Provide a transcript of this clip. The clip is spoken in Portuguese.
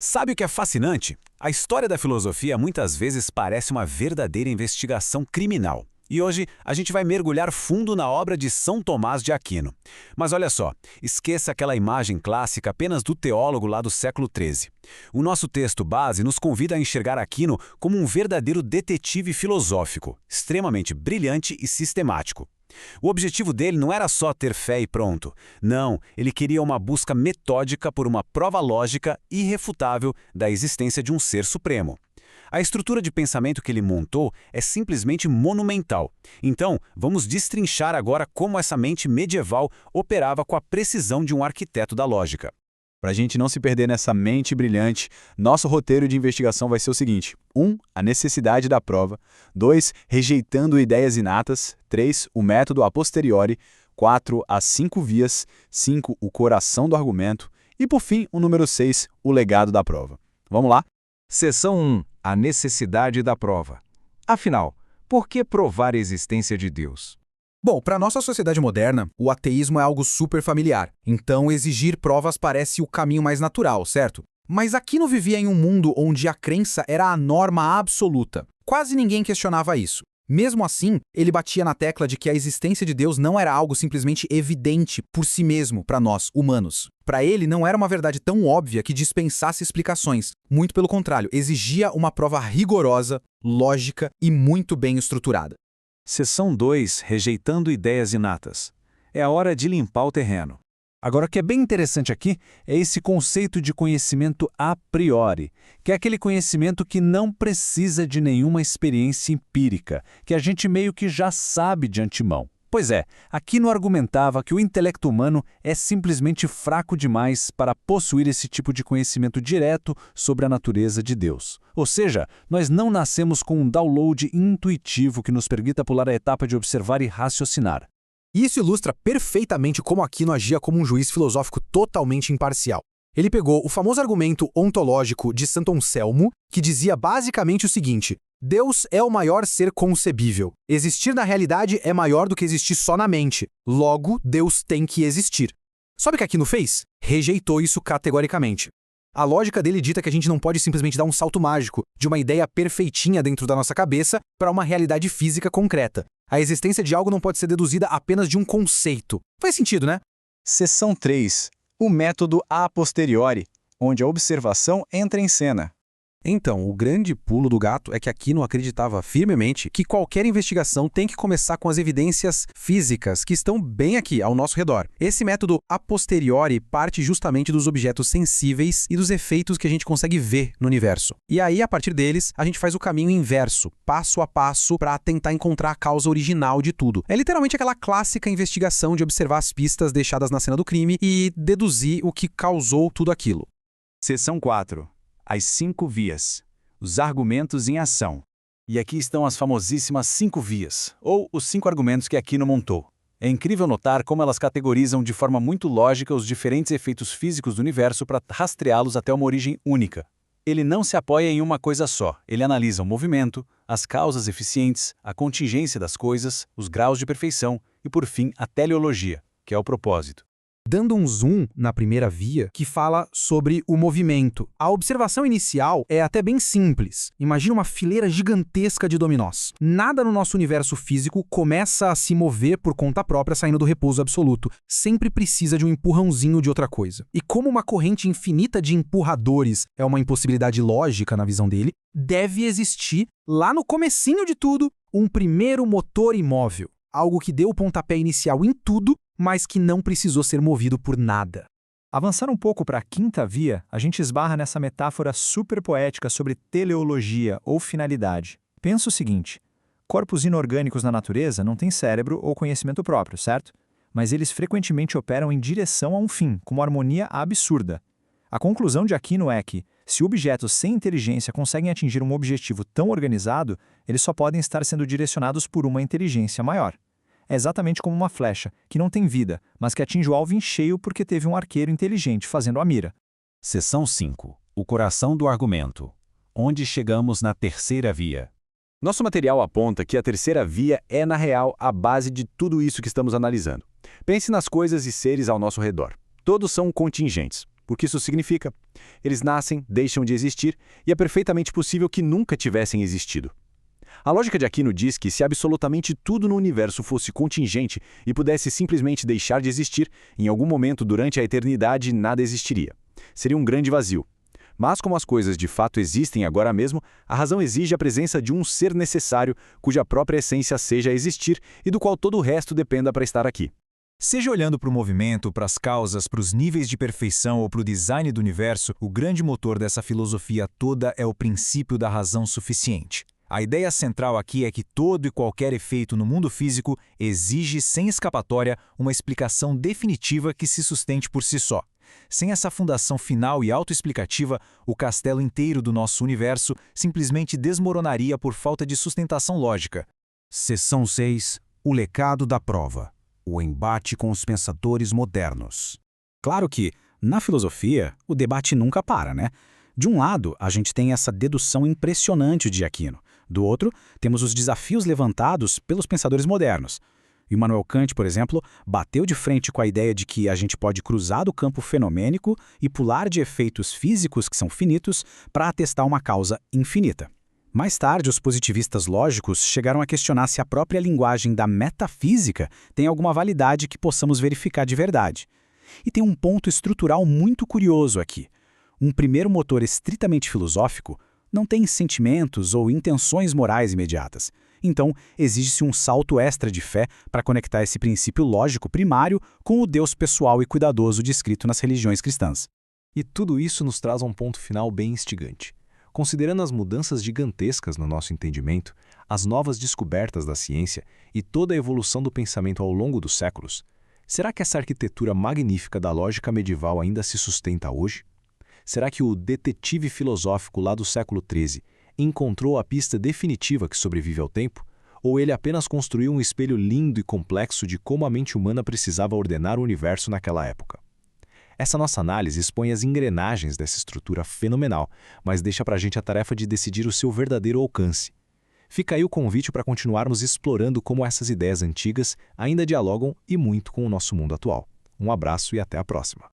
Sabe o que é fascinante? A história da filosofia muitas vezes parece uma verdadeira investigação criminal. E hoje a gente vai mergulhar fundo na obra de São Tomás de Aquino. Mas olha só, esqueça aquela imagem clássica apenas do teólogo lá do século XIII. O nosso texto base nos convida a enxergar Aquino como um verdadeiro detetive filosófico, extremamente brilhante e sistemático. O objetivo dele não era só ter fé e pronto. Não, ele queria uma busca metódica por uma prova lógica irrefutável da existência de um ser supremo. A estrutura de pensamento que ele montou é simplesmente monumental. Então, vamos destrinchar agora como essa mente medieval operava com a precisão de um arquiteto da lógica. Para a gente não se perder nessa mente brilhante, nosso roteiro de investigação vai ser o seguinte: 1. A necessidade da prova. 2. Rejeitando ideias inatas. 3. O método a posteriori. 4. As 5 vias. 5. O coração do argumento. E, por fim, o número 6. O legado da prova. Vamos lá? Seção 1. A necessidade da prova. Afinal, por que provar a existência de Deus? Bom, para nossa sociedade moderna, o ateísmo é algo super familiar. Então, exigir provas parece o caminho mais natural, certo? Mas Aquino vivia em um mundo onde a crença era a norma absoluta. Quase ninguém questionava isso. Mesmo assim, ele batia na tecla de que a existência de Deus não era algo simplesmente evidente por si mesmo para nós, humanos. Para ele, não era uma verdade tão óbvia que dispensasse explicações. Muito pelo contrário, exigia uma prova rigorosa, lógica e muito bem estruturada. Seção 2. Rejeitando ideias inatas. É a hora de limpar o terreno. Agora, o que é bem interessante aqui é esse conceito de conhecimento a priori, que é aquele conhecimento que não precisa de nenhuma experiência empírica, que a gente meio que já sabe de antemão. Pois é, Aquino argumentava que o intelecto humano é simplesmente fraco demais para possuir esse tipo de conhecimento direto sobre a natureza de Deus. Ou seja, nós não nascemos com um download intuitivo que nos permita pular a etapa de observar e raciocinar. Isso ilustra perfeitamente como Aquino agia como um juiz filosófico totalmente imparcial. Ele pegou o famoso argumento ontológico de Santo Anselmo, que dizia basicamente o seguinte: Deus é o maior ser concebível. Existir na realidade é maior do que existir só na mente. Logo, Deus tem que existir. Sabe o que Aquino fez? Rejeitou isso categoricamente. A lógica dele dita que a gente não pode simplesmente dar um salto mágico de uma ideia perfeitinha dentro da nossa cabeça para uma realidade física concreta. A existência de algo não pode ser deduzida apenas de um conceito. Faz sentido, né? Seção 3. O método a posteriori, onde a observação entra em cena. Então, o grande pulo do gato é que Aquino acreditava firmemente que qualquer investigação tem que começar com as evidências físicas que estão bem aqui, ao nosso redor. Esse método a posteriori parte justamente dos objetos sensíveis e dos efeitos que a gente consegue ver no universo. E aí, a partir deles, a gente faz o caminho inverso, passo a passo, para tentar encontrar a causa original de tudo. É literalmente aquela clássica investigação de observar as pistas deixadas na cena do crime e deduzir o que causou tudo aquilo. Seção 4. As 5 vias. Os argumentos em ação. E aqui estão as famosíssimas 5 vias, ou os 5 argumentos que Aquino montou. É incrível notar como elas categorizam de forma muito lógica os diferentes efeitos físicos do universo para rastreá-los até uma origem única. Ele não se apoia em uma coisa só, ele analisa o movimento, as causas eficientes, a contingência das coisas, os graus de perfeição e, por fim, a teleologia, que é o propósito. Dando um zoom na primeira via, que fala sobre o movimento. A observação inicial é até bem simples. Imagina uma fileira gigantesca de dominós. Nada no nosso universo físico começa a se mover por conta própria saindo do repouso absoluto. Sempre precisa de um empurrãozinho de outra coisa. E como uma corrente infinita de empurradores é uma impossibilidade lógica na visão dele, deve existir, lá no comecinho de tudo, um primeiro motor imóvel. Algo que deu o pontapé inicial em tudo, mas que não precisou ser movido por nada. Avançar um pouco para a quinta via, a gente esbarra nessa metáfora super poética sobre teleologia ou finalidade. Pensa o seguinte: corpos inorgânicos na natureza não têm cérebro ou conhecimento próprio, certo? Mas eles frequentemente operam em direção a um fim, com uma harmonia absurda. A conclusão de Aquino é que, se objetos sem inteligência conseguem atingir um objetivo tão organizado, eles só podem estar sendo direcionados por uma inteligência maior. É exatamente como uma flecha, que não tem vida, mas que atinge o alvo em cheio porque teve um arqueiro inteligente fazendo a mira. Seção 5. O coração do argumento. Onde chegamos na terceira via. Nosso material aponta que a terceira via é, na real, a base de tudo isso que estamos analisando. Pense nas coisas e seres ao nosso redor. Todos são contingentes. porque isso significa. Eles nascem, deixam de existir, e é perfeitamente possível que nunca tivessem existido. A lógica de Aquino diz que se absolutamente tudo no universo fosse contingente e pudesse simplesmente deixar de existir, em algum momento durante a eternidade nada existiria. Seria um grande vazio. Mas como as coisas de fato existem agora mesmo, a razão exige a presença de um ser necessário, cuja própria essência seja existir e do qual todo o resto dependa para estar aqui. Seja olhando para o movimento, para as causas, para os níveis de perfeição ou para o design do universo, o grande motor dessa filosofia toda é o princípio da razão suficiente. A ideia central aqui é que todo e qualquer efeito no mundo físico exige, sem escapatória, uma explicação definitiva que se sustente por si só. Sem essa fundação final e autoexplicativa, o castelo inteiro do nosso universo simplesmente desmoronaria por falta de sustentação lógica. Seção 6. O legado da prova. O embate com os pensadores modernos. Claro que, na filosofia, o debate nunca para, né? De um lado, a gente tem essa dedução impressionante de Aquino. Do outro, temos os desafios levantados pelos pensadores modernos. Immanuel Kant, por exemplo, bateu de frente com a ideia de que a gente pode cruzar do campo fenomênico e pular de efeitos físicos que são finitos para atestar uma causa infinita. Mais tarde, os positivistas lógicos chegaram a questionar se a própria linguagem da metafísica tem alguma validade que possamos verificar de verdade. E tem um ponto estrutural muito curioso aqui. Um primeiro motor estritamente filosófico não tem sentimentos ou intenções morais imediatas. Então, exige-se um salto extra de fé para conectar esse princípio lógico primário com o Deus pessoal e cuidadoso descrito nas religiões cristãs. E tudo isso nos traz a um ponto final bem instigante. Considerando as mudanças gigantescas no nosso entendimento, as novas descobertas da ciência e toda a evolução do pensamento ao longo dos séculos, será que essa arquitetura magnífica da lógica medieval ainda se sustenta hoje? Será que o detetive filosófico lá do século XIII encontrou a pista definitiva que sobrevive ao tempo? Ou ele apenas construiu um espelho lindo e complexo de como a mente humana precisava ordenar o universo naquela época? Essa nossa análise expõe as engrenagens dessa estrutura fenomenal, mas deixa para a gente a tarefa de decidir o seu verdadeiro alcance. Fica aí o convite para continuarmos explorando como essas ideias antigas ainda dialogam e muito com o nosso mundo atual. Um abraço e até a próxima.